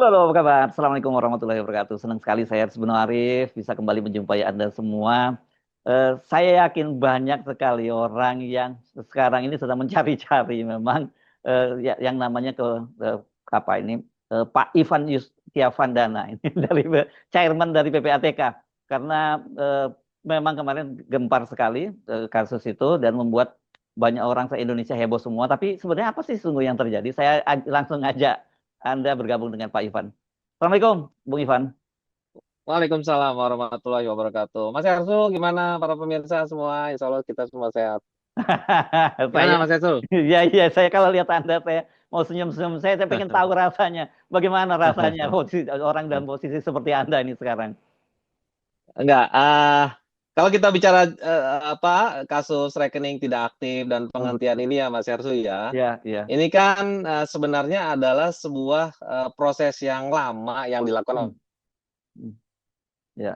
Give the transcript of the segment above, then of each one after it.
Halo, halo, apa kabar? Assalamualaikum warahmatullahi wabarakatuh. Senang sekali saya Sebenarnya Arif bisa kembali menjumpai Anda semua. Saya yakin banyak sekali orang yang sekarang ini sedang mencari-cari memang yang namanya eh, apa ini Pak Ivan Yustiavandana ini dari chairman dari PPATK karena eh, memang kemarin gempar sekali kasus itu dan membuat banyak orang se-Indonesia heboh semua. Tapi sebenarnya apa sih sungguh yang terjadi? Saya langsung ngajak anda bergabung dengan Pak Ivan. Assalamualaikum, Bung Ivan. Waalaikumsalam warahmatullahi wabarakatuh. Mas Ersu, gimana para pemirsa semua? Insya Allah kita semua sehat. Saya, Gimana Mas Ersu? ya, ya, saya kalau lihat Anda, saya mau senyum-senyum. Saya pengen tahu rasanya. Bagaimana rasanya posisi orang dalam posisi seperti Anda ini sekarang? Enggak, kalau kita bicara apa kasus rekening tidak aktif dan Hmm, penghentian ini ya Mas Ersu ya, ya, ya. ini kan sebenarnya adalah sebuah proses yang lama yang dilakukan Hmm, hmm, ya.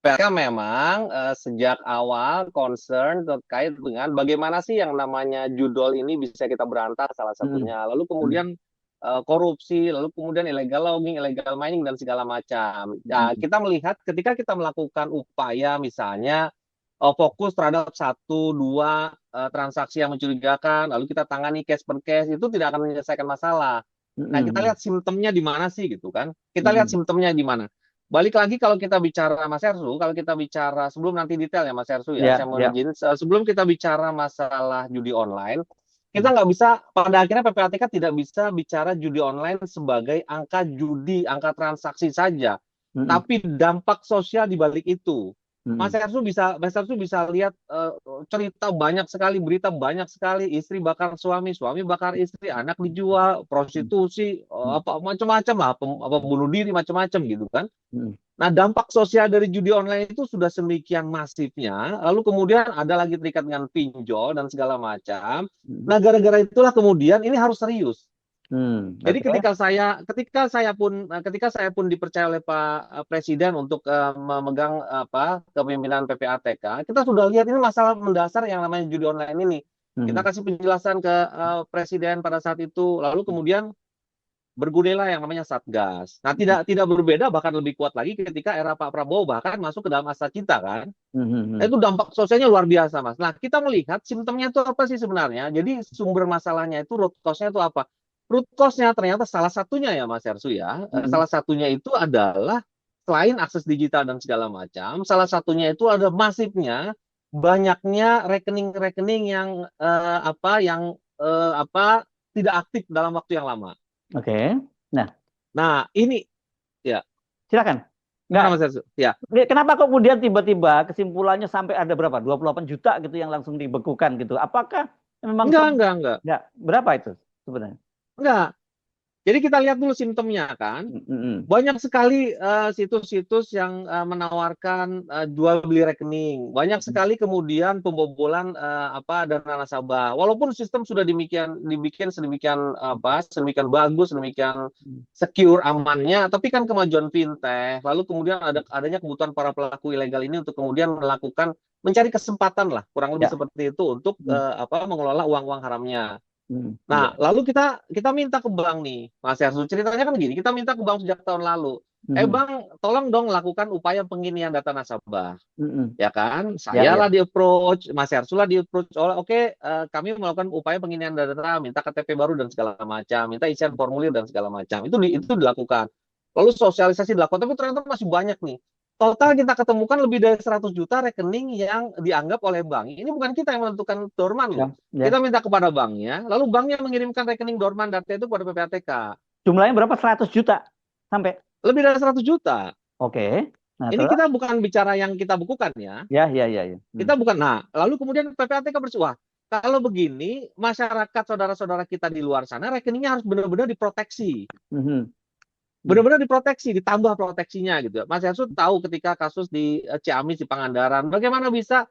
PLK memang sejak awal concern terkait dengan bagaimana sih yang namanya judol ini bisa kita berantas salah Hmm, satunya. Lalu hmm, kemudian korupsi, lalu kemudian illegal logging, illegal mining dan segala macam. Nah, hmm, kita melihat ketika kita melakukan upaya misalnya fokus terhadap satu dua transaksi yang mencurigakan, lalu kita tangani case per case itu tidak akan menyelesaikan masalah. hmm, Nah, kita hmm, lihat simptomnya di mana sih gitu kan? Kita lihat hmm. simptomnya di mana. Balik lagi kalau kita bicara Mas Ersu, kalau kita bicara sebelum nanti detail ya Mas Ersu ya, saya Ya, mohon ya. izin sebelum kita bicara masalah judi online, kita Hmm, nggak bisa pada akhirnya PPATK tidak bisa bicara judi online sebagai angka judi, angka transaksi saja, hmm, tapi dampak sosial di balik itu. hmm, Mas Ersu bisa lihat cerita banyak sekali, berita banyak sekali, istri bakar suami, suami bakar istri, anak dijual, hmm, prostitusi, hmm, apa macam-macam lah, apa bunuh diri macam-macam gitu kan. hmm, Nah, dampak sosial dari judi online itu sudah sedemikian masifnya, lalu kemudian ada lagi terikat dengan pinjol dan segala macam. hmm, Nah, gara-gara itulah kemudian ini harus serius. Jadi Oke. ketika saya pun dipercaya oleh Pak Presiden untuk memegang apa kepemimpinan PPATK, kita sudah lihat ini masalah mendasar yang namanya judi online ini. Kita Hmm, kasih penjelasan ke Presiden pada saat itu, lalu hmm, kemudian bergulirlah yang namanya Satgas. Nah, hmm, tidak tidak berbeda bahkan lebih kuat lagi ketika era Pak Prabowo bahkan masuk ke dalam masa kita kan. hmm, hmm, Nah, hmm. itu dampak sosialnya luar biasa, Mas. Nah, kita melihat simptomnya itu apa sih sebenarnya? Jadi sumber masalahnya itu root cause-nya itu apa? Root cause-nya ternyata salah satunya ya Mas Ersu ya. Hmm. Salah satunya itu adalah selain akses digital dan segala macam, salah satunya itu ada masifnya banyaknya rekening-rekening yang apa tidak aktif dalam waktu yang lama. Oke. Nah, Nah, ini ya, silakan. Nggak, gimana Mas Ersu? Ya, kenapa kok kemudian tiba-tiba kesimpulannya sampai ada berapa? 28 juta gitu yang langsung dibekukan gitu. Apakah memang enggak. nggak berapa itu sebenarnya? Enggak. Jadi kita lihat dulu simptomnya kan. Mm, mm, mm. Banyak sekali situs-situs yang menawarkan jual beli rekening. Banyak sekali kemudian pembobolan apa dana nasabah. Walaupun sistem sudah dibikin sedemikian apa sedemikian bagus, sedemikian secure amannya, tapi kan kemajuan fintech, lalu kemudian adanya kebutuhan para pelaku ilegal ini untuk kemudian melakukan mencari kesempatan lah, kurang lebih Ya. seperti itu untuk Mm, apa mengelola uang-uang haramnya. ya. Nah, lalu kita minta ke bank nih, Mas Yarsu. Ceritanya kan gini, kita minta ke bank sejak tahun lalu. Mm, Bang, tolong dong lakukan upaya penginian data nasabah. mm, mm. Ya kan? Ya, Saya ya. lah di approach, Mas Yarsu lah di approach. Oh, oke, kami melakukan upaya penginian data, minta KTP baru dan segala macam, minta isian formulir dan segala macam. Itu dilakukan. Lalu sosialisasi dilakukan, tapi ternyata masih banyak nih. Total kita ketemukan lebih dari 100 juta rekening yang dianggap oleh bank. Ini bukan kita yang menentukan dorman loh. Ya, ya. Kita minta kepada banknya, lalu banknya mengirimkan rekening dorman data itu kepada PPATK. Jumlahnya berapa? 100 juta sampai. Lebih dari 100 juta. Oke. Nah, Ini terus? kita bukan bicara yang kita bukukan ya. Ya, ya, ya, ya. Kita bukan. Nah, lalu kemudian PPATK bersuah. Kalau begini, masyarakat saudara-saudara kita di luar sana rekeningnya harus benar-benar diproteksi. Mhm. Mhm. Benar-benar diproteksi, ditambah proteksinya gitu. Mas Yasud tahu ketika kasus di Ciamis di Pangandaran, bagaimana bisa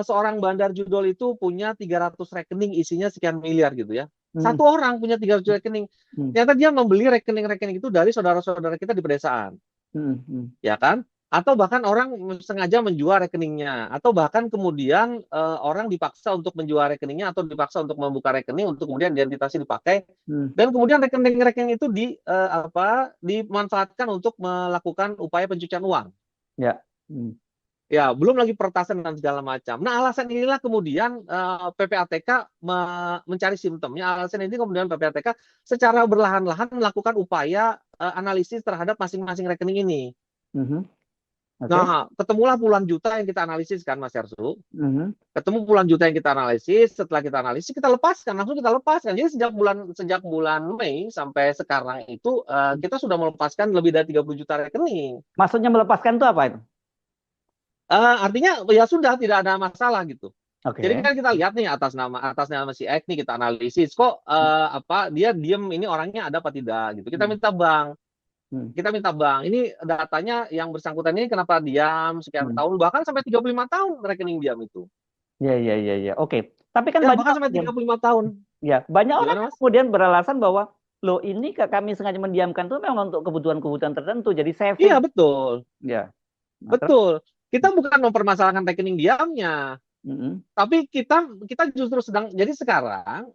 seorang bandar judol itu punya 300 rekening isinya sekian miliar gitu ya. Mhm. Satu orang punya 300 rekening. Mhm. Ternyata dia membeli rekening-rekening itu dari saudara-saudara kita di pedesaan, Mhm. ya kan? atau bahkan orang sengaja menjual rekeningnya, atau bahkan kemudian orang dipaksa untuk menjual rekeningnya atau dipaksa untuk membuka rekening untuk kemudian identitasnya dipakai Hmm. dan kemudian rekening-rekening itu dimanfaatkan untuk melakukan upaya pencucian uang. Ya. Hmm. Ya, belum lagi peretasan dan segala macam. Nah, alasan inilah kemudian PPATK mencari simptomnya. Alasan ini kemudian PPATK secara berlahan-lahan melakukan upaya analisis terhadap masing-masing rekening ini. Mhm. Oke. Nah, ketemulah puluhan juta yang kita analisis kan, Mas Hersu. Mhm. Ketemu puluhan juta yang kita analisis. Setelah kita analisis, kita lepaskan, langsung kita lepaskan. Jadi sejak bulan Mei sampai sekarang itu kita sudah melepaskan lebih dari 30 juta rekening. Maksudnya melepaskan itu apa itu? Artinya ya sudah tidak ada masalah gitu. Jadi Oke. kan kita lihat nih atas nama si X nih kita analisis kok dia diem ini orangnya ada apa tidak gitu. Hmm. Hmm. Kita minta bank. Ini datanya yang bersangkutan ini kenapa diam sekian Hmm. tahun bahkan sampai 35 tahun rekening diam itu. Ya, ya, ya, ya. Oke. Tapi kan Ya banyak, bahkan sampai ya, 35 tahun. ya, banyak orang Gimana yang Mas? kemudian beralasan bahwa loh ini kami sengaja mendiamkan itu memang untuk kebutuhan-kebutuhan tertentu, jadi Iya saving. betul. Ya. Nah, terus? Betul. Kita bukan mempermasalahkan rekening diamnya. Mhm. Tapi kita justru jadi sekarang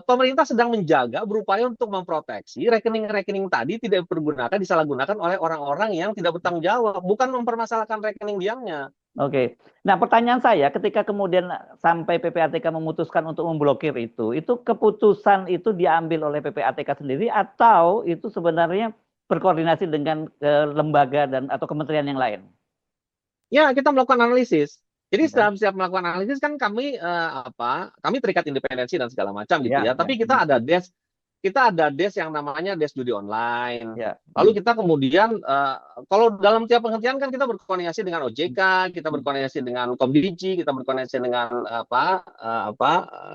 pemerintah sedang menjaga berupaya untuk memproteksi rekening-rekening tadi tidak dipergunakan disalahgunakan oleh orang-orang yang tidak bertanggung jawab, bukan mempermasalahkan rekening diamnya. Oke. Nah, pertanyaan saya, ketika kemudian sampai PPATK memutuskan untuk memblokir itu keputusan itu diambil oleh PPATK sendiri atau itu sebenarnya berkoordinasi dengan lembaga dan atau kementerian yang lain? Ya, kita melakukan analisis. Jadi Ya, setiap melakukan analisis kan kami terikat independensi dan segala macam gitu ya, ya. ya. Tapi kita ada desk yang namanya desk judi online. Ya. Lalu kita kemudian kalau dalam tiap penghentian kan kita berkoordinasi dengan OJK, kita berkoordinasi dengan Komdigi, kita berkoordinasi dengan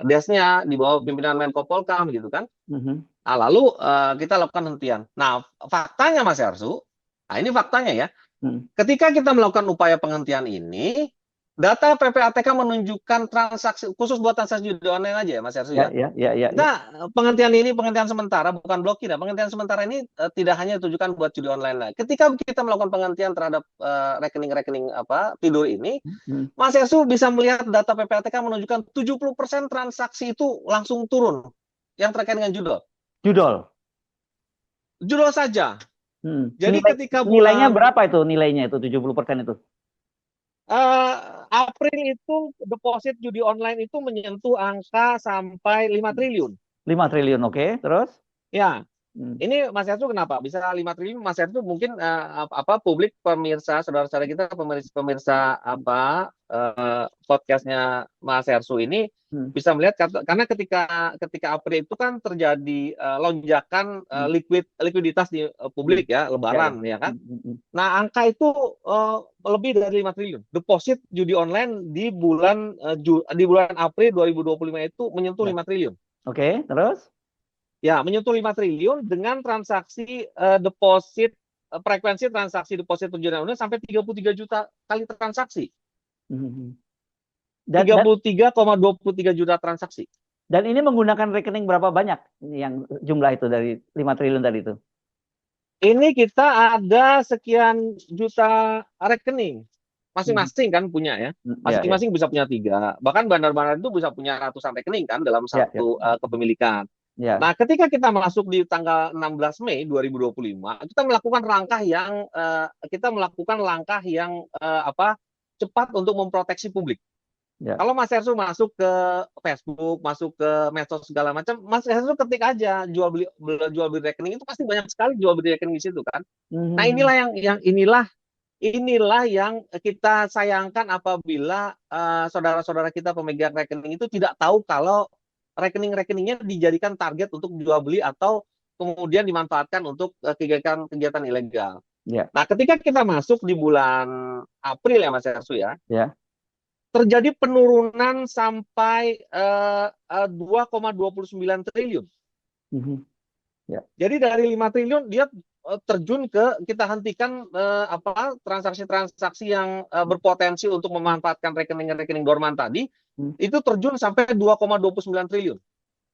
desknya di bawah pimpinan Menko Polkam gitu kan. Mhm. Nah, lalu kita lakukan hentian. Nah, faktanya Mas Ersu, nah ini faktanya ya. Mhm. Ketika kita melakukan upaya penghentian ini, data PPATK menunjukkan transaksi khusus buat transaksi judi online aja ya Mas Ersu Ya, ya. ya, ya, ya, ya. Kita penghentian sementara bukan blokir ya. Penghentian sementara ini tidak hanya ditujukan buat judi online lah. Ketika kita melakukan penghentian terhadap rekening-rekening tidur ini, Mhm. Mas Ersu bisa melihat data PPATK menunjukkan 70% transaksi itu langsung turun yang terkait dengan judul. Judol. Judul saja. Jadi Nilai, ketika nilainya bulan berapa itu nilainya itu 70% itu? April itu deposit judi online itu menyentuh angka sampai 5 triliun. 5 triliun, oke. Terus? Ya, Hmm. ini Mas Hertu kenapa bisa 5 triliun? Mas Hertu mungkin publik pemirsa saudara-saudara kita pemirsa podcastnya Mas Hersu ini Hmm. bisa melihat karena ketika April itu kan terjadi lonjakan Hmm. likuiditas di publik ya Ya, ya. Lebaran ya kan. Hmm. Hmm. Hmm. Nah, angka itu lebih dari 5 triliun. Deposit judi online di bulan April 2025 itu menyentuh Ya. 5 triliun. Oke, terus? Ya, menyentuh 5 triliun dengan transaksi frekuensi transaksi deposit judi online sampai 33 juta kali transaksi. Hmm. Tiga Dan puluh tiga 33,23 juta transaksi. dan ini menggunakan rekening berapa banyak yang jumlah itu dari 5 triliun tadi itu? Ini kita ada sekian juta rekening. Hmm. Masing-masing kan punya ya. Ya, ya. Masing-masing bisa punya 3. Bahkan bandar-bandar itu bisa punya ratusan rekening kan dalam Ya, ya. satu kepemilikan. Ya. Nah, ketika kita masuk di tanggal 16 Mei 2025, kita melakukan langkah yang cepat untuk memproteksi publik. Ya. Kalau Mas Hersu masuk ke Facebook, masuk ke medsos segala macam, Mas Hersu ketik aja jual beli rekening itu pasti banyak sekali jual beli rekening di situ kan. Nah, Hmm. inilah yang kita sayangkan apabila saudara-saudara kita pemegang rekening itu tidak tahu kalau rekening-rekeningnya dijadikan target untuk jual beli atau kemudian dimanfaatkan untuk kegiatan ilegal. Ya. Nah, ketika kita masuk di bulan April ya Mas Hersu ya, Ya. terjadi penurunan sampai 2,29 triliun. Hmm. Ya. Jadi dari 5 triliun dia terjun kita hentikan transaksi-transaksi yang berpotensi untuk memanfaatkan rekening-rekening dorman tadi, Hmm. itu terjun sampai 2,29 triliun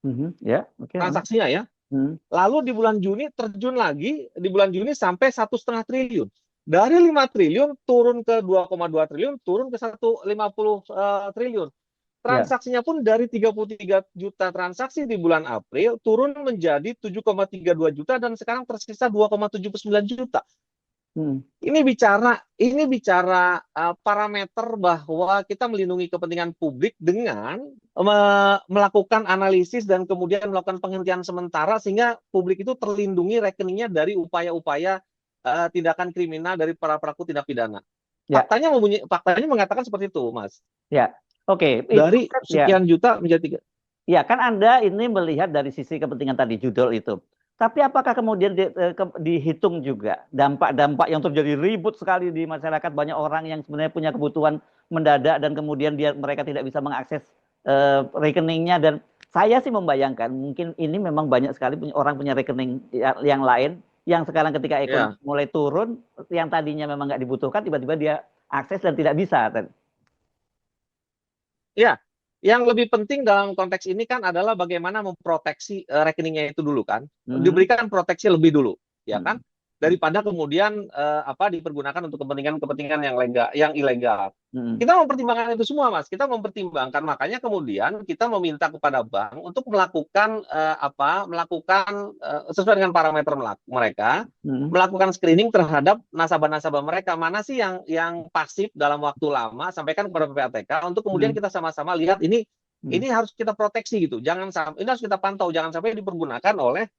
Hmm. Ya, oke. transaksinya ya. Hmm. Lalu di bulan Juni terjun lagi, di bulan Juni sampai 1,5 triliun. Dari 5 triliun turun ke 2,2 triliun, turun ke 150 triliun. Ya. Transaksinya pun dari 33 juta transaksi di bulan April turun menjadi 7,32 juta dan sekarang tersisa 2,79 juta. Hmm. Ini bicara parameter bahwa kita melindungi kepentingan publik dengan melakukan analisis dan kemudian melakukan penghentian sementara sehingga publik itu terlindungi rekeningnya dari upaya-upaya tindakan kriminal dari para pelaku tindak pidana. Ya. Faktanya mengatakan seperti itu, Mas. Ya. Oke, itu Dari kan ya. sekian juta menjadi 3. Ya, kan Anda ini melihat dari sisi kepentingan tadi judul itu. Tapi apakah kemudian dihitung juga dampak-dampak yang terjadi ribut sekali di masyarakat, banyak orang yang sebenarnya punya kebutuhan mendadak dan kemudian mereka tidak bisa mengakses rekeningnya, dan saya sih membayangkan mungkin ini memang banyak sekali orang punya rekening yang lain yang sekarang ketika ekonomi Ya, mulai turun, yang tadinya memang nggak dibutuhkan tiba-tiba dia akses dan tidak bisa. ya. Yang lebih penting dalam konteks ini kan adalah bagaimana memproteksi rekeningnya itu dulu kan. Mhm. Diberikan proteksi lebih dulu, ya kan? Mhm. Daripada kemudian dipergunakan untuk kepentingan-kepentingan yang ilegal. Mhm. Kita mempertimbangkan itu semua, Mas. Kita mempertimbangkan, makanya kemudian kita meminta kepada bank untuk melakukan sesuai dengan parameter mereka, Mhm. melakukan screening terhadap nasabah-nasabah mereka, mana sih yang pasif dalam waktu lama, sampaikan kepada PPATK untuk kemudian Mhm. kita sama-sama lihat ini Mhm. harus kita proteksi gitu. Jangan sampai ini harus kita pantau, jangan sampai dipergunakan oleh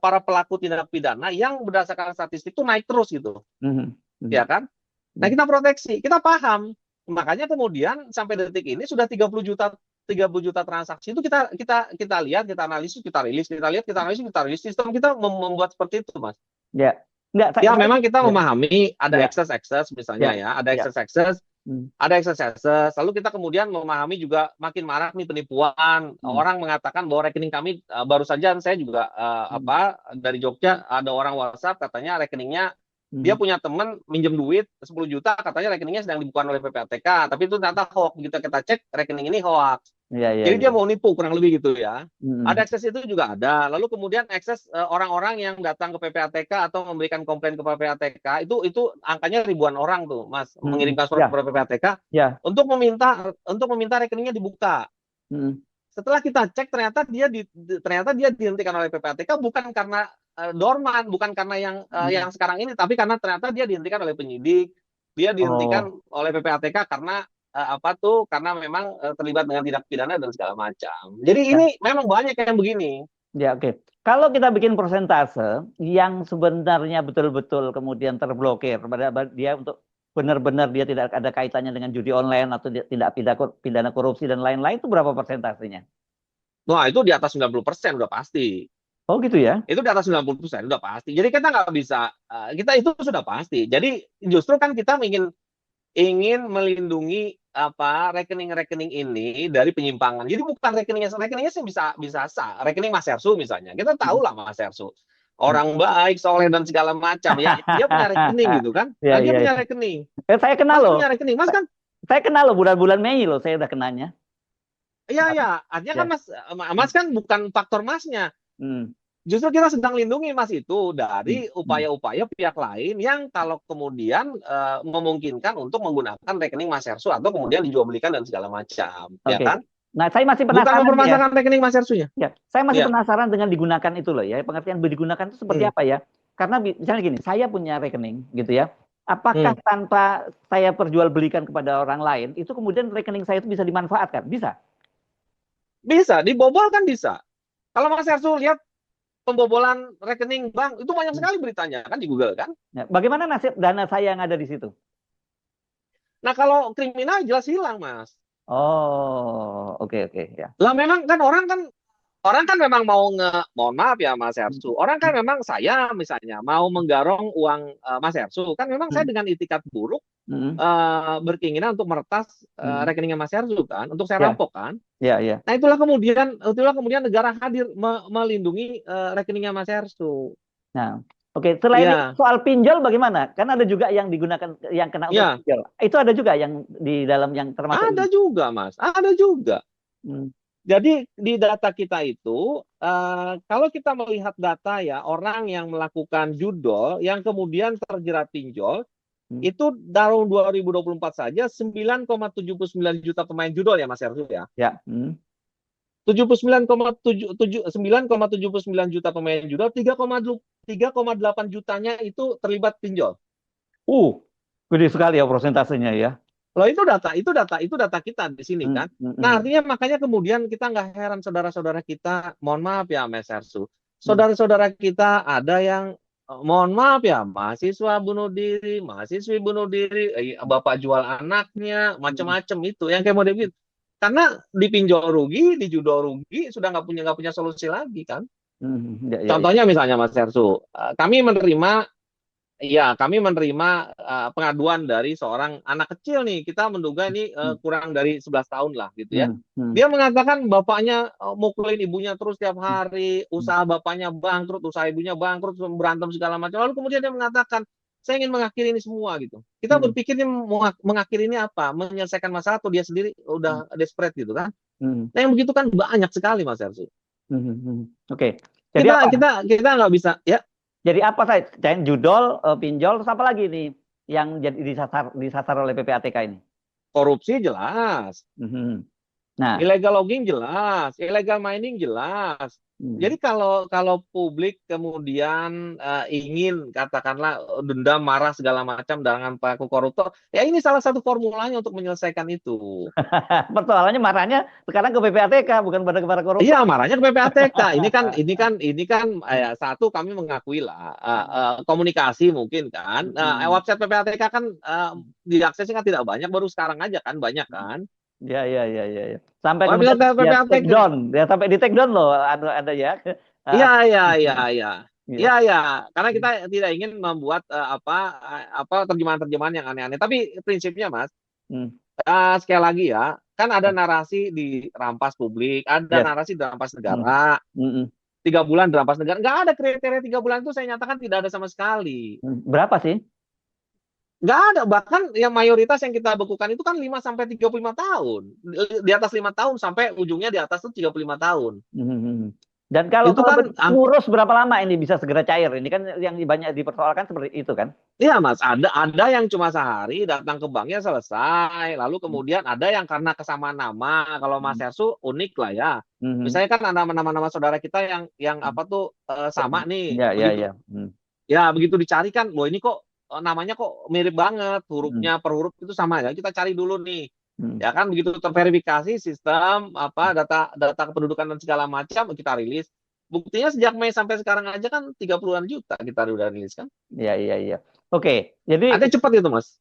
para pelaku tindak pidana yang berdasarkan statistik itu naik terus gitu, Mhm. ya Mhm. kan? Nah, Mhm. kita proteksi, kita paham. Makanya kemudian sampai detik ini sudah 30 juta transaksi itu kita lihat, kita analisis, kita rilis, kita lihat, kita analisis, kita rilis. Sistem kita membuat seperti itu, Mas. Ya, enggak, Ya, memang kita ya, memahami ada ya, excess ya, misalnya ya, ada ya. excess Hmm. ada excess. Lalu kita kemudian memahami juga makin marak nih penipuan. Hmm. Orang mengatakan bahwa rekening kami baru saja saya juga Hmm. dari Jogja ada orang WhatsApp katanya rekeningnya dia Hmm. punya teman minjem duit 10 juta katanya rekeningnya sedang dibuka oleh PPATK, tapi itu ternyata hoax. Begitu kita cek rekening ini hoax. Ya, ya, Jadi dia ya. mau nipu kurang lebih gitu ya. Hmm. Ada akses itu juga ada. Lalu kemudian akses orang-orang yang datang ke PPATK atau memberikan komplain ke PPATK itu angkanya ribuan orang tuh, Mas, Hmm. mengirimkan surat Ya, kepada PPATK ya. untuk meminta rekeningnya dibuka. Hmm. Setelah kita cek ternyata dia dihentikan oleh PPATK bukan karena dorman, bukan karena yang Hmm. sekarang ini, tapi karena ternyata dia dihentikan oleh penyidik, dia dihentikan Oh, oleh PPATK karena karena memang terlibat dengan tindak pidana dan segala macam. Jadi ya, ini memang banyak yang begini. ya, oke. Kalau kita bikin persentase yang sebenarnya betul-betul kemudian terblokir pada dia untuk benar-benar dia tidak ada kaitannya dengan judi online atau tidak pidana korupsi dan lain-lain, itu berapa persentasenya? Wah, itu di atas 90% udah pasti. Oh, gitu ya? Itu di atas 90% udah pasti. Jadi kita nggak bisa, kita itu sudah pasti. Jadi justru kan kita ingin melindungi rekening-rekening ini dari penyimpangan. Jadi bukan rekeningnya sih bisa sah. Rekening Mas Hersu misalnya, kita tahu lah Mas Hersu orang baik, soleh dan segala macam. Ya dia punya rekening gitu kan? Ya, Nah, dia ya, punya ya. rekening. Saya kenal Mas loh. punya rekening, Mas kan? Saya kenal loh, bulan-bulan Mei loh saya udah kenanya. Iya ya. Artinya kan Ya. Mas kan bukan faktor Masnya. Hmm. Justru kita sedang lindungi Mas itu Hmm. dari Hmm. upaya-upaya pihak lain yang kalau kemudian memungkinkan untuk menggunakan rekening Mas Hersu atau kemudian dijual belikan dan segala macam, ya Oke. kan? Nah, saya masih Bukan penasaran nih ya. mempermasalahkan rekening Mas Hersunya. Ya, saya masih Ya. penasaran dengan digunakan itu loh ya. Pengertian digunakan itu seperti Hmm. apa ya? Karena misalnya gini, saya punya rekening gitu ya. Apakah Hmm. tanpa saya perjualbelikan kepada orang lain, itu kemudian rekening saya itu bisa dimanfaatkan? Bisa. Bisa, dibobol kan bisa. Kalau Mas Hersu lihat pembobolan rekening bank, itu banyak sekali beritanya kan di Google kan. Ya, bagaimana nasib dana saya yang ada di situ? Nah, kalau kriminal jelas hilang, Mas. Oh, oke, oke, ya. Lah memang kan orang kan memang mohon maaf ya Mas Hersu. Orang kan memang saya misalnya mau menggarong uang Mas Hersu, kan memang saya Hmm. dengan itikat buruk Hmm. berkeinginan untuk meretas Hmm. rekeningnya Mas Hersu kan, untuk saya Ya, rampok kan. ya, ya. Nah, itulah kemudian negara hadir melindungi rekeningnya Mas Hersu. Nah, oke. Selain itu Iya, soal pinjol bagaimana? Kan ada juga yang digunakan yang kena untuk iya, pinjol. Itu ada juga yang di dalam yang termasuk ada ini. juga Mas, ada juga. Hmm. Jadi di data kita itu, kalau kita melihat data ya, orang yang melakukan judol yang kemudian terjerat pinjol, Hmm. itu tahun 2024 saja 9,79 juta pemain judol ya Mas Ersu ya. Ya. Hmm. 9,79 juta pemain judol, 3,8 jutanya itu terlibat pinjol. Uh, Gede sekali ya prosentasenya ya. Loh itu data kita di sini Hmm. kan. Hmm. Nah Hmm. artinya makanya kemudian kita nggak heran saudara-saudara kita, mohon maaf ya Mas Ersu, Hmm. saudara-saudara kita ada yang mohon maaf ya mahasiswa bunuh diri, mahasiswi bunuh diri, bapak jual anaknya, Hmm. macam-macam itu yang kayak model gitu. Karena dipinjol rugi, dijudol rugi, sudah nggak punya solusi lagi kan. Hmm. Ya, ya, ya. Contohnya misalnya Mas Ersu, kami menerima pengaduan dari seorang anak kecil nih. Kita menduga ini Hmm. kurang dari 11 tahun lah gitu ya. Hmm. Hmm. Dia mengatakan bapaknya mukulin ibunya terus tiap hari, Hmm. usaha bapaknya bangkrut, usaha ibunya bangkrut, berantem segala macam. Lalu kemudian dia mengatakan, saya ingin mengakhiri ini semua gitu. Kita Hmm. berpikirnya mengakhiri ini apa? Menyelesaikan masalah atau dia sendiri Hmm. udah desperate gitu kan? Hmm. Nah yang begitu kan banyak sekali Mas Ersu. Hmm. Hmm. Oke. Jadi Kita apa? kita kita nggak bisa ya. Jadi apa saya? Selain judol, pinjol, terus apa lagi nih yang jadi disasar oleh PPATK ini? Korupsi jelas. Hmm. Nah. Illegal logging jelas, illegal mining jelas. Hmm. Jadi kalau publik kemudian ingin katakanlah dendam, marah segala macam dengan pelaku koruptor, ya ini salah satu formulanya untuk menyelesaikan itu. Persoalannya marahnya sekarang ke PPATK bukan pada para Iya, koruptor. marahnya ke PPATK. Ini kan satu kami mengakui lah komunikasi mungkin kan. Hmm. Website PPATK kan diaksesnya kan tidak banyak, baru sekarang aja kan banyak kan. Ya, ya, ya, ya, ya. Sampai kemudian Website dia take PPATK. down, ya sampai di take down loh, ada ya. Iya, Ah, iya, iya, iya. iya. Iya, iya. Karena kita tidak ingin membuat apa terjemahan-terjemahan yang aneh-aneh. Tapi prinsipnya, Mas, Hmm. sekali lagi ya, kan ada narasi dirampas publik, ada Yes. narasi dirampas Hmm. negara, Hmm. Hmm. 3 bulan dirampas negara. Nggak ada kriteria 3 bulan itu saya nyatakan tidak ada sama sekali. Hmm. Berapa sih? Nggak ada. Bahkan yang mayoritas yang kita bekukan itu kan 5 sampai 35 tahun. Di atas 5 tahun sampai ujungnya di atas itu 35 tahun. Hmm. Hmm. Hmm. Dan kalau Itu kalau kan ngurus berapa lama ini bisa segera cair? Ini kan yang banyak dipersoalkan seperti itu kan? iya Mas, ada yang cuma sehari datang ke banknya selesai, lalu kemudian ada yang karena kesamaan nama. Kalau Mas Hmm. Hersu unik lah ya. Hmm. Misalnya kan ada nama-nama saudara kita yang Hmm. apa tuh sama nih, Ya, ya, begitu ya. Hmm. ya begitu dicarikan, loh ini kok namanya kok mirip banget, Hmm. hurufnya per huruf itu sama ya. Kita cari dulu nih, Hmm. ya kan begitu terverifikasi sistem apa data data kependudukan dan segala macam kita rilis. Buktinya sejak Mei sampai sekarang aja kan 30-an juta kita udah rilis kan. Ya, ya, ya. Oke, jadi Ada cepat itu Mas.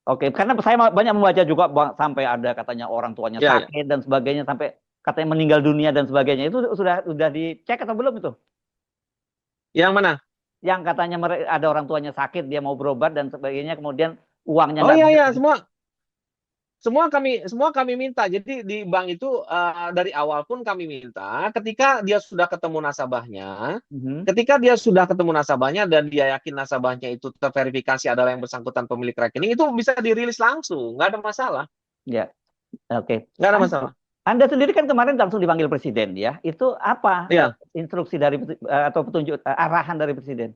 oke, karena saya banyak membaca juga sampai ada katanya orang tuanya Ya, ya. sakit dan sebagainya, sampai katanya meninggal dunia dan sebagainya. Itu sudah dicek atau belum itu? Yang mana? Yang katanya ada orang tuanya sakit, dia mau berobat dan sebagainya, kemudian uangnya Oh nggak iya bisa. iya semua kami minta. Jadi di bank itu dari awal pun kami minta ketika dia sudah ketemu nasabahnya, Mhm. dan dia yakin nasabahnya itu terverifikasi adalah yang bersangkutan pemilik rekening itu bisa dirilis langsung, nggak ada masalah, Ya, oke. nggak ada masalah. Anda sendiri kan kemarin langsung dipanggil presiden ya. Itu apa Ya, instruksi dari atau petunjuk arahan dari presiden?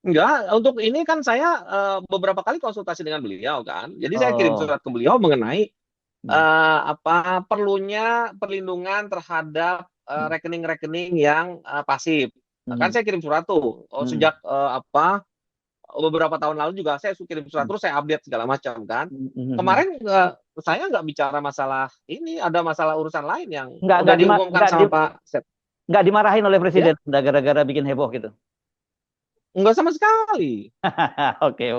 enggak. Untuk ini kan saya beberapa kali konsultasi dengan beliau kan. Jadi saya kirim Oh. surat ke beliau mengenai Hmm. apa perlunya perlindungan terhadap Hmm. rekening-rekening yang pasif. Kan Hmm. saya kirim surat tuh Hmm. sejak beberapa tahun lalu juga saya kirim surat terus saya update segala macam kan. Hmm. Hmm. Kemarin saya nggak bicara masalah ini, ada masalah urusan lain yang Nggak udah nggak diumumkan sama Pak Sep. nggak dimarahin oleh Ya, presiden gara-gara bikin heboh gitu. nggak sama sekali, Oke,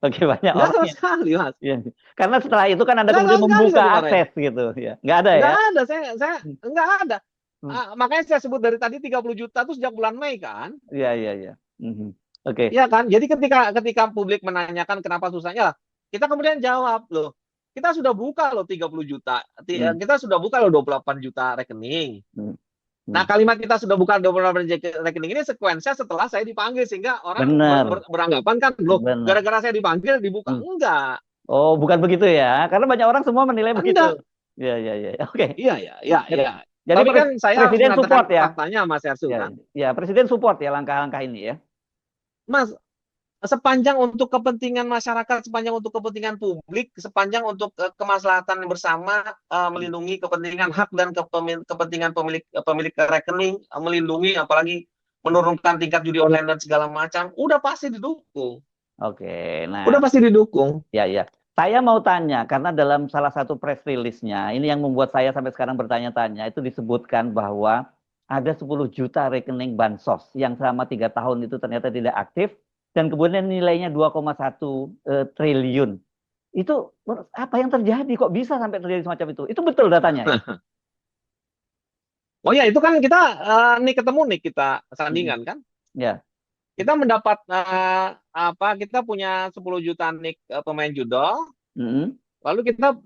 oke, banyak nggak orang sama yang, sekali mas, ya. Karena setelah itu kan Anda nggak sama kemudian sekali membuka saya dimarahin, akses gitu, ya. Nggak ada ya? nggak ada, saya nggak ada. Hmm. Makanya saya sebut dari tadi 30 juta itu sejak bulan Mei kan. Iya, iya, iya. Mhm. Oke. Iya kan? Jadi ketika publik menanyakan kenapa susahnya, kita kemudian jawab loh. Kita sudah buka loh 30 juta. Hmm. Kita sudah buka loh 28 juta rekening. Hmm. Nah, Hmm. kalimat kita sudah buka 28 rekening ini sekuensinya setelah saya dipanggil sehingga orang Benar, beranggapan kan loh, benar. gara-gara saya dipanggil dibuka. Hmm. Enggak. Oh, bukan begitu ya? Karena banyak orang semua menilai begitu. Enggak. Iya, iya, iya. Oke. Iya, ya, ya, Jadi, ya. jadi Tapi kan saya harus presiden mengatakan support ya. faktanya, Mas Ersu Ya, kan. ya, presiden support ya langkah-langkah ini ya. Mas, sepanjang untuk kepentingan masyarakat, sepanjang untuk kepentingan publik, sepanjang untuk kemaslahatan bersama, melindungi kepentingan hak dan kepentingan pemilik rekening, melindungi apalagi menurunkan tingkat judi online dan segala macam, udah pasti didukung. Oke, nah, Udah pasti didukung. ya, ya. Saya mau tanya, karena dalam salah satu press release-nya, ini yang membuat saya sampai sekarang bertanya-tanya, itu disebutkan bahwa ada 10 juta rekening bansos yang selama 3 tahun itu ternyata tidak aktif, dan kemudian nilainya 2,1 triliun. Itu apa yang terjadi? Kok bisa sampai terjadi semacam itu? Itu betul datanya ya? Oh ya, itu kan kita nih ketemu nih kita Mm-mm. sandingan kan. Ya. Kita mendapat apa? Kita punya 10 juta nik pemain judo. Mm-mm. Lalu kita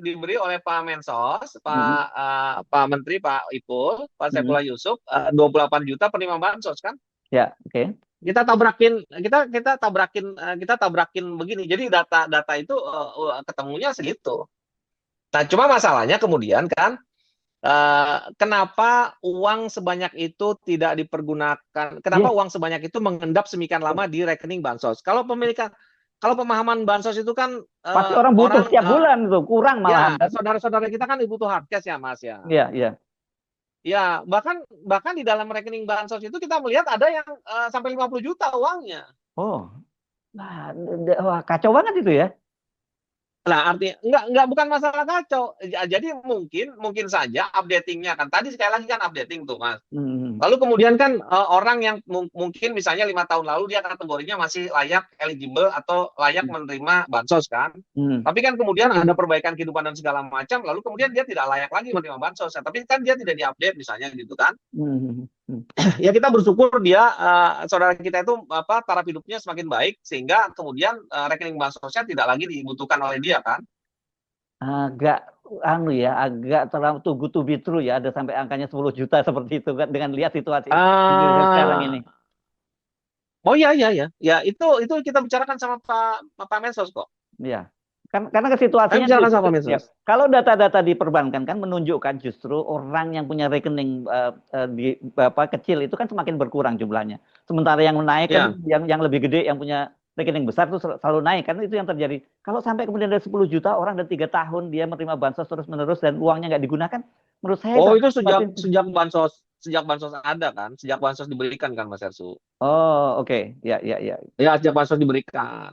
diberi oleh Pak Mensos, Mm-mm. Pak Menteri, Pak Ipul, Pak Mm-mm. Saifullah Yusuf, 28 juta penerima bansos kan. Ya, oke. Kita tabrakin begini. Jadi data itu ketemunya segitu. Nah, cuma masalahnya kemudian kan kenapa uang sebanyak itu tidak dipergunakan? Kenapa Yes. uang sebanyak itu mengendap semikian lama di rekening bansos? Kalau pemahaman bansos itu kan Pasti orang butuh orang setiap bulan tuh, kurang malahan ya kan? saudara-saudara kita kan butuh hardcash ya Mas ya. Iya, iya. Ya bahkan bahkan di dalam rekening bansos itu kita melihat ada yang sampai 50 juta uangnya. Oh, nah, wah, kacau banget itu ya. Nah, artinya enggak bukan masalah kacau. Jadi mungkin saja updatingnya kan. Tadi sekali lagi kan updating tuh, Mas. Hmm. Lalu kemudian kan orang yang mungkin misalnya 5 tahun lalu dia kategorinya masih layak eligible atau layak menerima bansos kan. Hmm. Tapi kan kemudian ada perbaikan kehidupan dan segala macam, lalu kemudian dia tidak layak lagi menerima bansos. Tapi kan dia tidak diupdate misalnya gitu kan. Hmm. Hmm. Ya kita bersyukur dia saudara kita itu apa taraf hidupnya semakin baik sehingga kemudian rekening bansosnya tidak lagi dibutuhkan oleh dia kan. Agak anu ya, agak terlalu too good to be true ya, ada sampai angkanya 10 juta seperti itu kan dengan lihat situasi Indonesia sekarang ini. Ah, oh ya ya ya. Ya itu kita bicarakan sama Pak Mensos kok. Ya. Kan karena Kami situasinya bicarakan sama justru Pak ya. Mensos. Kalau data-data di perbankan kan menunjukkan justru orang yang punya rekening di apa kecil itu kan semakin berkurang jumlahnya. Sementara yang naik kan Ya. yang lebih gede yang punya rekening besar itu selalu naik kan itu yang terjadi. Kalau sampai kemudian ada 10 juta orang dan 3 tahun dia menerima bansos terus-menerus dan uangnya nggak digunakan, menurut saya itu Oh akan itu membuat sejak bansos ada kan, sejak bansos diberikan kan Mas Ersu. oh, oke. Ya, ya, ya. Ya sejak bansos diberikan.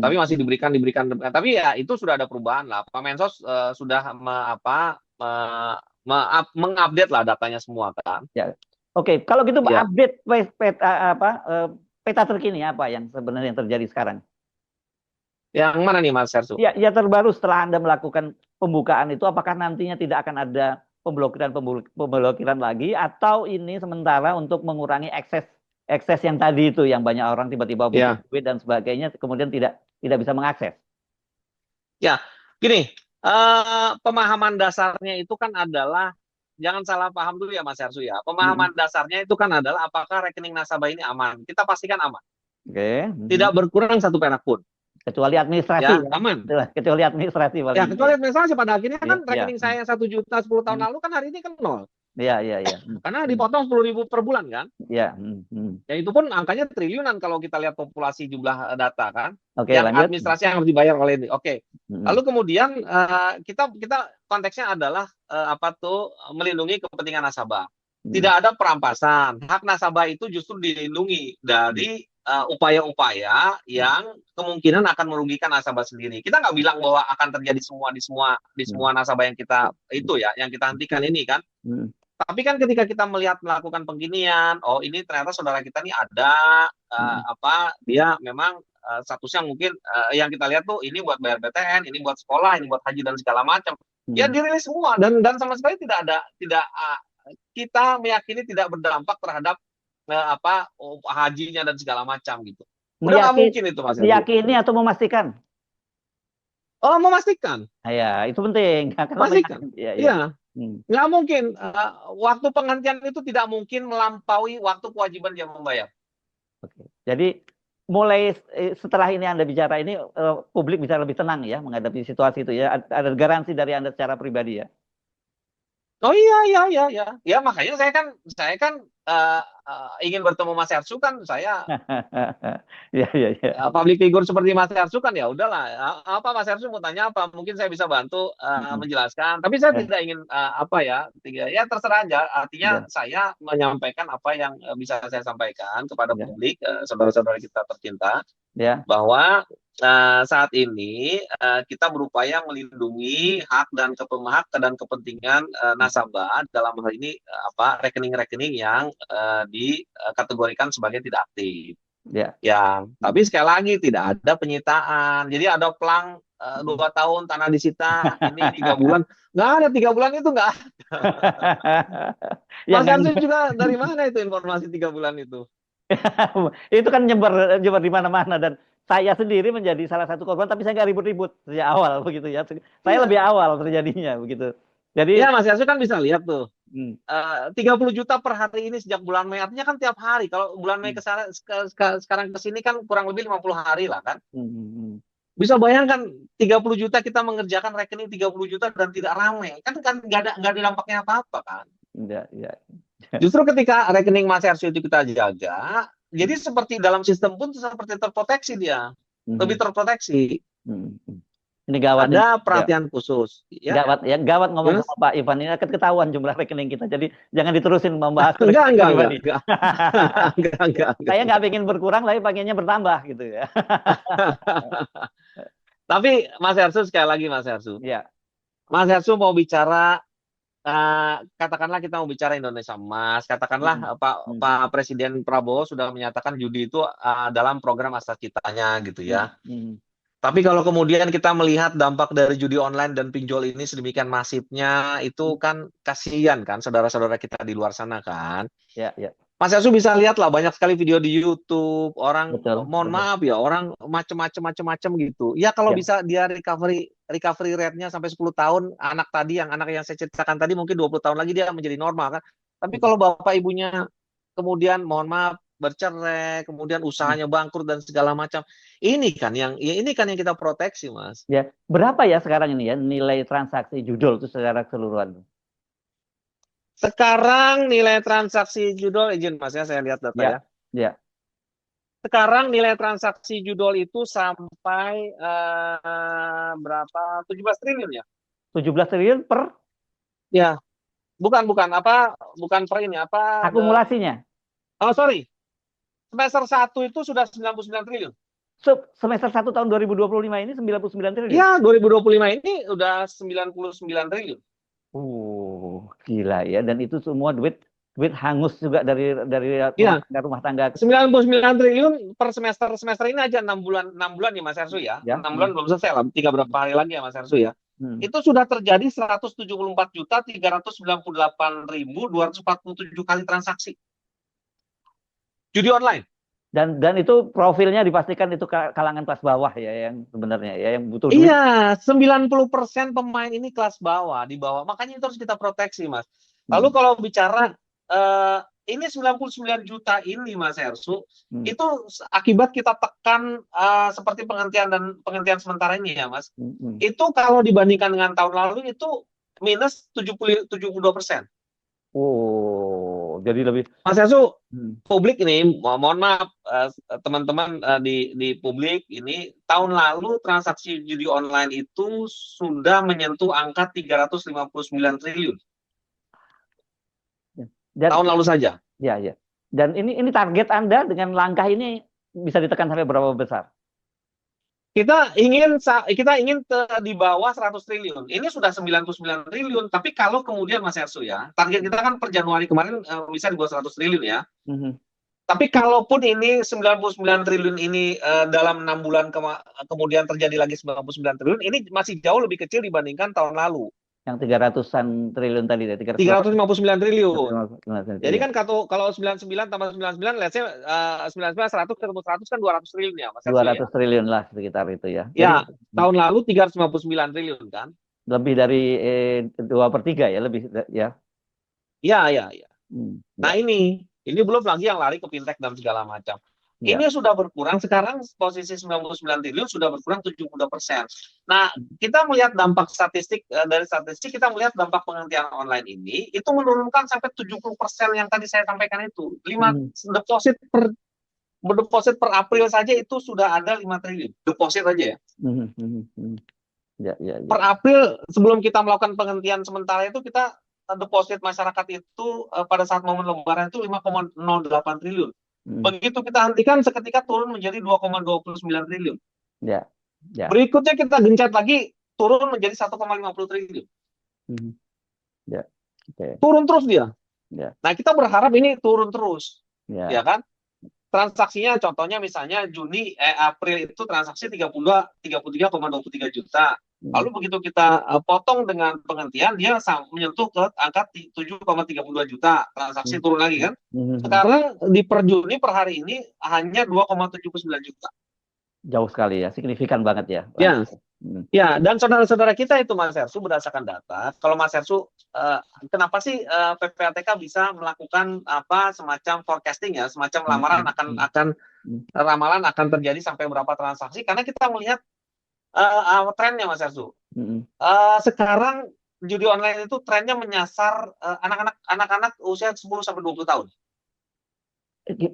Tapi Hmm. masih diberikan. Tapi ya itu sudah ada perubahan lah. Pak Mensos sudah mengupdate lah datanya semua kan. Ya. Oke, kalau gitu Ya. update peta terkini apa yang sebenarnya terjadi sekarang? Yang mana nih Mas Ersu? Ya, ya terbaru setelah Anda melakukan pembukaan itu, apakah nantinya tidak akan ada pemblokiran lagi, atau ini sementara untuk mengurangi ekses yang tadi itu, yang banyak orang tiba-tiba butuh Ya. duit dan sebagainya, kemudian tidak bisa mengakses. Ya, gini, pemahaman dasarnya itu kan adalah, jangan salah paham dulu ya Mas Ersu ya. Hmm. Pemahaman dasarnya itu kan adalah apakah rekening nasabah ini aman. Kita pastikan aman. Oke. Tidak berkurang satu perak pun. Kecuali administrasi Ya, ya. aman. Kecuali administrasi Ya, paling kecuali administrasi pada akhirnya ya, kan ya. rekening saya yang 1 juta 10 tahun Hmm. lalu kan hari ini kan nol. Ya, ya, ya. Karena dipotong 10.000 per bulan kan. Ya. Ya itu pun angkanya triliunan kalau kita lihat populasi jumlah data kan. Oke, Yang lanjut. administrasi yang harus dibayar oleh ini. Oke. Hmm. Lalu kemudian kita konteksnya adalah melindungi kepentingan nasabah. Tidak ada perampasan. Hak nasabah itu justru dilindungi dari upaya-upaya yang kemungkinan akan merugikan nasabah sendiri. Kita nggak bilang bahwa akan terjadi di semua nasabah yang kita itu ya, yang kita hentikan ini kan. Hmm. Tapi kan ketika kita melakukan pengginian, oh ini ternyata saudara kita ini ada dia memang statusnya mungkin yang kita lihat tuh ini buat bayar PTN, ini buat sekolah, ini buat haji dan segala macam. Ya dirilis semua dan sama sekali tidak kita meyakini tidak berdampak terhadap hajinya dan segala macam gitu. Udah nggak mungkin itu Mas Ersu. Meyakini atau memastikan? Oh memastikan, Ya, itu penting. Karena pastikan. ya, ya. Iya. Nggak mungkin. Waktu penghentian itu tidak mungkin melampaui waktu kewajiban dia membayar. Oke. Jadi mulai setelah ini Anda bicara ini, publik bisa lebih tenang ya menghadapi situasi itu ya. Ada garansi dari Anda secara pribadi ya. Oh iya iya iya iya. Ya makanya saya kan ingin bertemu Mas Ersu kan saya Ya, ya, ya. public figure seperti Mas Ersu kan ya udahlah. Apa Mas Ersu mau tanya apa? Mungkin saya bisa bantu Mm-mm. menjelaskan. Tapi saya Ya, tidak ingin apa ya, ya terserah aja. Artinya ya, saya menyampaikan apa yang bisa saya sampaikan kepada ya, publik, saudara-saudara kita tercinta, ya, bahwa saat ini kita berupaya melindungi hak dan kepentingan nasabah dalam hal ini apa rekening-rekening yang dikategorikan sebagai tidak aktif. ya. Ya, Mm. tapi sekali lagi tidak ada penyitaan. Jadi ada pelang 2 tahun tanah disita, ini 3 bulan, nggak ada 3 bulan itu nggak. Yang Mas Arsul juga dari mana itu informasi 3 bulan itu? itu kan nyebar nyebar di mana-mana dan saya sendiri menjadi salah satu korban tapi saya nggak ribut-ribut sejak awal begitu ya. Saya lebih Iya, awal terjadinya begitu. iya Jadi Mas Arsul kan bisa lihat tuh. hmm, 30 juta per hari ini sejak bulan Mei, artinya kan tiap hari. Kalau bulan Mei hmm, sekarang ke sini kan kurang lebih 50 hari lah kan. hmm, hmm, Bisa bayangkan 30 juta kita mengerjakan rekening 30 juta dan tidak ramai. Kan nggak ada dampaknya apa-apa kan. ya, ya. Justru ketika rekening Mas Ersu itu kita jaga, jadi seperti dalam sistem pun seperti terproteksi dia. Lebih Hmm, terproteksi. hmm, hmm. Ini gawat ini. Ada Ya. perhatian khusus. Ya, Gawat ya, gawat ngomong Mas? sama Pak Ivan ini akan ketahuan jumlah rekening kita. Jadi jangan diterusin membahas Enggak, rekening enggak, enggak, pribadi. enggak. Enggak. Saya nggak ingin berkurang, tapi pengennya bertambah gitu ya. Tapi Mas Ersu sekali lagi Mas Ersu. Ya, Mas Ersu mau bicara katakanlah kita mau bicara Indonesia Emas, katakanlah hmm, hmm, Pak Presiden Prabowo sudah menyatakan judi itu dalam program Astra Citanya gitu hmm, ya. hmm. Tapi kalau kemudian kita melihat dampak dari judi online dan pinjol ini sedemikian masifnya, itu kan kasihan kan saudara-saudara kita di luar sana kan. Ya, ya, Mas Yasu bisa lihat lah banyak sekali video di YouTube orang betul, mohon betul. maaf ya orang macem-macem gitu. Ya kalau Ya. bisa dia recovery rate-nya sampai 10 tahun, anak yang saya ceritakan tadi mungkin 20 tahun lagi dia menjadi normal kan. Tapi Hmm, kalau bapak ibunya kemudian mohon maaf bercerai, kemudian hmm. usahanya bangkrut dan segala macam. Ini kan yang kita proteksi, Mas. Ya, berapa ya sekarang ini ya nilai transaksi judul itu secara keseluruhan? Sekarang nilai transaksi judul, izin Mas ya, saya lihat data ya. Ya, ya, Sekarang nilai transaksi judul itu sampai berapa? 17 triliun ya? 17 triliun per Ya, bukan bukan per ini apa? akumulasinya. Oh sorry, semester 1 itu sudah 99 triliun. Semester 1 tahun 2025 ini 99 triliun. Ya, 2025 ini udah 99 triliun. Gila ya. Dan itu semua duit duit hangus juga dari Iya, rumah tangga. 99 triliun per semester ini aja 6 bulan ya Mas Ersu ya. Ya. 6 bulan belum selesai lah, tiga berapa hari lagi ya Mas Ersu ya. Hmm. Itu sudah terjadi 174.398.247 kali transaksi judi online. Dan itu profilnya dipastikan itu kalangan kelas bawah ya yang sebenarnya ya yang butuh duit. Iya, 90% pemain ini kelas bawah, di bawah. Makanya itu harus kita proteksi, Mas. Lalu Hmm. kalau bicara ini 99 juta ini, Mas Ersu, Hmm. itu akibat kita tekan seperti penghentian sementara ini ya, Mas. Hmm. Hmm. Itu kalau dibandingkan dengan tahun lalu itu minus 72%. Oh, jadi lebih. Mas Ersu, Hmm. publik ini, mohon maaf teman-teman di publik ini tahun lalu transaksi judi online itu sudah menyentuh angka 359 triliun Dan tahun lalu saja. ya, ya. Dan ini target Anda dengan langkah ini bisa ditekan sampai berapa besar? Kita ingin di bawah 100 triliun. Ini sudah 99 triliun, tapi kalau kemudian Mas Ersu ya, target kita kan per Januari kemarin bisa di bawah 100 triliun ya. Hmm. Tapi kalaupun ini 99 triliun ini dalam 6 bulan kemudian terjadi lagi 99 triliun, ini masih jauh lebih kecil dibandingkan tahun lalu. Yang 300-an triliun tadi ya, 359 triliun. 300 Jadi kan kalau 99 tambah 99, let's say 99, 100 ketemu 100 kan 200 triliun ya, Mas Ersu ya. 200 triliun lah sekitar itu ya. Ya, Jadi tahun lalu 359 triliun kan. lebih dari 2/3 ya, lebih ya. Iya, iya, iya. Hmm. Nah Ya. ini belum lagi yang lari ke fintech dan segala macam. Ya. Ini sudah berkurang, sekarang posisi 99 triliun sudah berkurang 72%. Nah, kita melihat dampak statistik, dari statistik kita melihat dampak penghentian online ini, itu menurunkan sampai 70% yang tadi saya sampaikan itu. Mhm. Deposit per April saja itu sudah ada 5 triliun. Deposit aja ya. Mhm, mhm, mhm. Ya, ya, ya. Per April, sebelum kita melakukan penghentian sementara itu, kita deposit masyarakat itu pada saat momen Lebaran itu 5,08 triliun. Mhm. Begitu kita hentikan, seketika turun menjadi 2,29 triliun. Ya, ya. Berikutnya kita gencet lagi, turun menjadi 1,50 triliun. Mhm. Ya, oke. Turun terus dia. Ya, Nah, kita berharap ini turun terus. ya. Ya kan? Transaksinya contohnya misalnya April itu transaksi 33,23 juta. Mhm. Lalu begitu kita potong dengan penghentian, dia menyentuh ke angka 7,32 juta. Transaksi Mhm. turun lagi kan. Mhm. Sekarang di per Juni per hari ini hanya 2,79 juta. Jauh sekali ya, signifikan banget ya. Ya, Mhm. ya, dan saudara-saudara kita itu Mas Hersu berdasarkan data, kalau Mas Hersu kenapa sih PPATK bisa melakukan apa semacam forecasting ya, semacam lamaran Mhm. akan Mhm. ramalan akan terjadi sampai berapa transaksi? Karena kita melihat trennya Mas Hersu. Mhm. Sekarang judi online itu trennya menyasar anak-anak usia 10 sampai 20 tahun.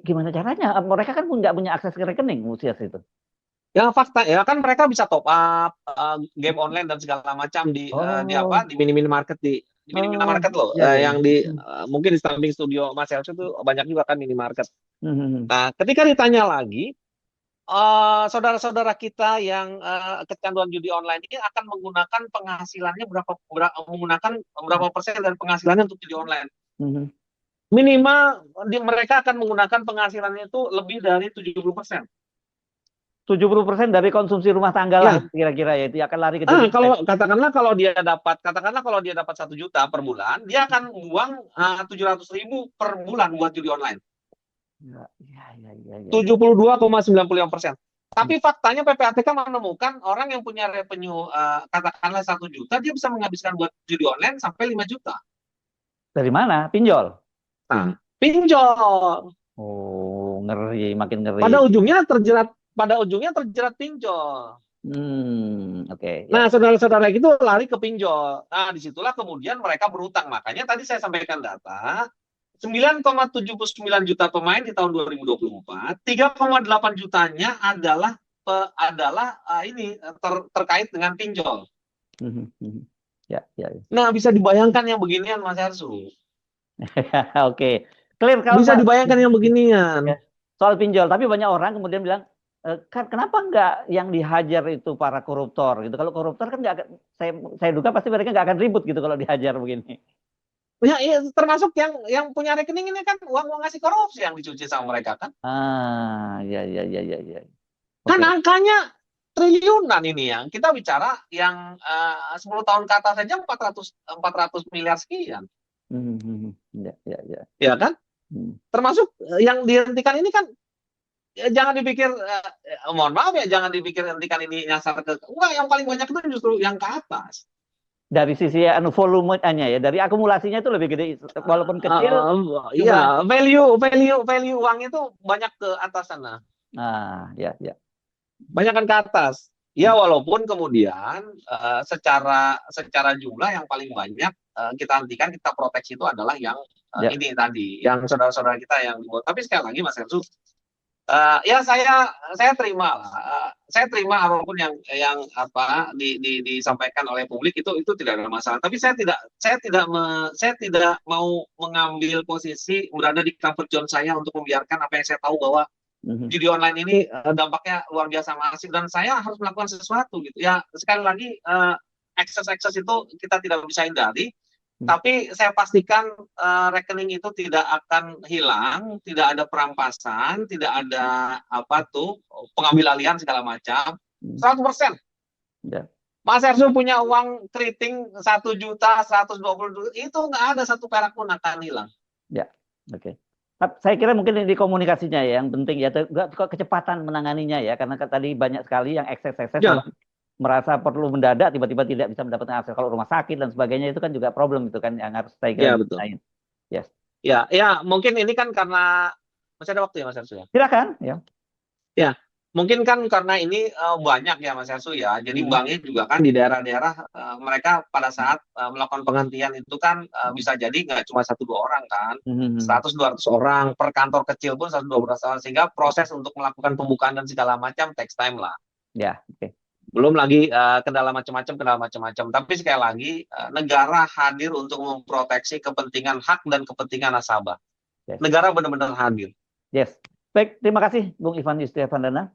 Gimana caranya? Mereka kan nggak punya akses ke rekening usia itu. Ya fakta ya kan mereka bisa top up game online dan segala macam di Oh, apa di mini market di mini oh, market loh ya, ya. yang di mungkin di samping studio Mas Elso itu banyak juga kan mini market. Mhm. Nah, ketika ditanya lagi saudara-saudara kita yang kecanduan judi online ini akan menggunakan penghasilannya menggunakan berapa persen dari penghasilannya untuk judi online. Mhm. Minimal mereka akan menggunakan penghasilannya itu lebih dari 70%. 70% dari konsumsi rumah tangga lah Ya, kira-kira ya, itu akan lari ke judi online. katakanlah kalau dia dapat 1 juta per bulan, dia akan buang 700.000 per bulan buat judi online. Ya, ya, ya, ya, ya, ya. 72,95%. Tapi faktanya PPATK menemukan orang yang punya revenue katakanlah 1 juta, dia bisa menghabiskan buat judi online sampai 5 juta. Dari mana? Pinjol. Nah, pinjol. Oh, ngeri, makin ngeri. Pada ujungnya terjerat pinjol. Oke, ya. Nah, saudara-saudara itu lari ke pinjol. Nah, disitulah kemudian mereka berutang. Makanya tadi saya sampaikan data, 9,79 juta pemain di tahun 2024, 3,8 jutanya adalah terkait dengan pinjol. Mhm, mhm. Ya, ya, ya. Nah, bisa dibayangkan yang beginian, Mas Hersu. Oke, clear kalau Bisa Pak. dibayangkan yang Ya. beginian. Soal pinjol, tapi banyak orang kemudian bilang, kan kenapa nggak yang dihajar itu para koruptor gitu? Kalau koruptor kan nggak, saya duga pasti mereka nggak akan ribut gitu kalau dihajar begini. Ya, iya, termasuk yang punya rekening ini kan uang ngasih korupsi yang dicuci sama mereka kan. Ya, ya, ya, ya, ya. Kan Oke. angkanya triliunan ini yang kita bicara yang 10 tahun ke atas saja 400 miliar sekian. Ya, ya, ya. Ya kan? Hmm. Termasuk yang dihentikan ini kan jangan dipikir mohon maaf ya jangan dipikir hentikan ini nyasar ke enggak yang paling banyak itu justru yang ke atas. Dari sisi volumenya ya, dari akumulasinya itu lebih gede, walaupun kecil Iya, jumlah. value uang itu banyak ke atas sana. Ya, ya. Banyak kan ke atas. Ya walaupun kemudian secara jumlah yang paling banyak kita hentikan, kita proteksi itu adalah yang Ya. ini tadi, yang saudara-saudara kita yang dibuat. Tapi sekali lagi Mas Ensu, ya saya terima lah, saya terima apapun yang apa disampaikan oleh publik itu tidak ada masalah. Tapi saya tidak mau mengambil posisi berada di comfort zone saya untuk membiarkan apa yang saya tahu bahwa Mhm. judi online ini dampaknya luar biasa masif dan saya harus melakukan sesuatu gitu ya. Sekali lagi akses itu kita tidak bisa hindari, Mhm. tapi saya pastikan rekening itu tidak akan hilang, tidak ada perampasan, tidak ada apa tuh pengambil alihan segala macam. Mhm. 100%. Ya, Mas Ersu punya uang keriting 1 juta, 120 juta, itu nggak ada satu perak pun akan hilang. ya. Oke. Saya kira mungkin di komunikasinya ya yang penting ya, kecepatan menanganinya ya, karena tadi banyak sekali yang ekses Ya, merasa perlu mendadak tiba-tiba tidak bisa mendapatkan akses. Kalau rumah sakit dan sebagainya itu kan juga problem itu kan yang harus saya kira ya betul. dibenahin. Yes. Ya, ya mungkin ini kan karena masih ada waktu ya Mas Ersu ya. Silakan ya. Ya, mungkin kan karena ini banyak ya Mas Yasu ya. Jadi Hmm. banknya juga kan di daerah-daerah mereka pada saat melakukan penghentian itu kan bisa jadi nggak cuma satu dua orang kan. Hmm. 100-200 orang per kantor kecil pun 100-200 orang sehingga proses untuk melakukan pembukaan dan segala macam takes time lah. Ya, oke. Belum lagi kendala macam-macam. Tapi sekali lagi negara hadir untuk memproteksi kepentingan hak dan kepentingan nasabah. Yes. Negara benar-benar hadir. Yes. Baik, terima kasih Bung Ivan Yustiavandana,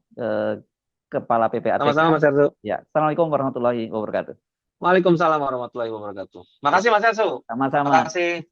Kepala PPATK. Sama-sama Mas Erzo. Ya, Assalamualaikum warahmatullahi wabarakatuh. Waalaikumsalam warahmatullahi wabarakatuh. Makasih Mas Erzo. Sama-sama. Makasih.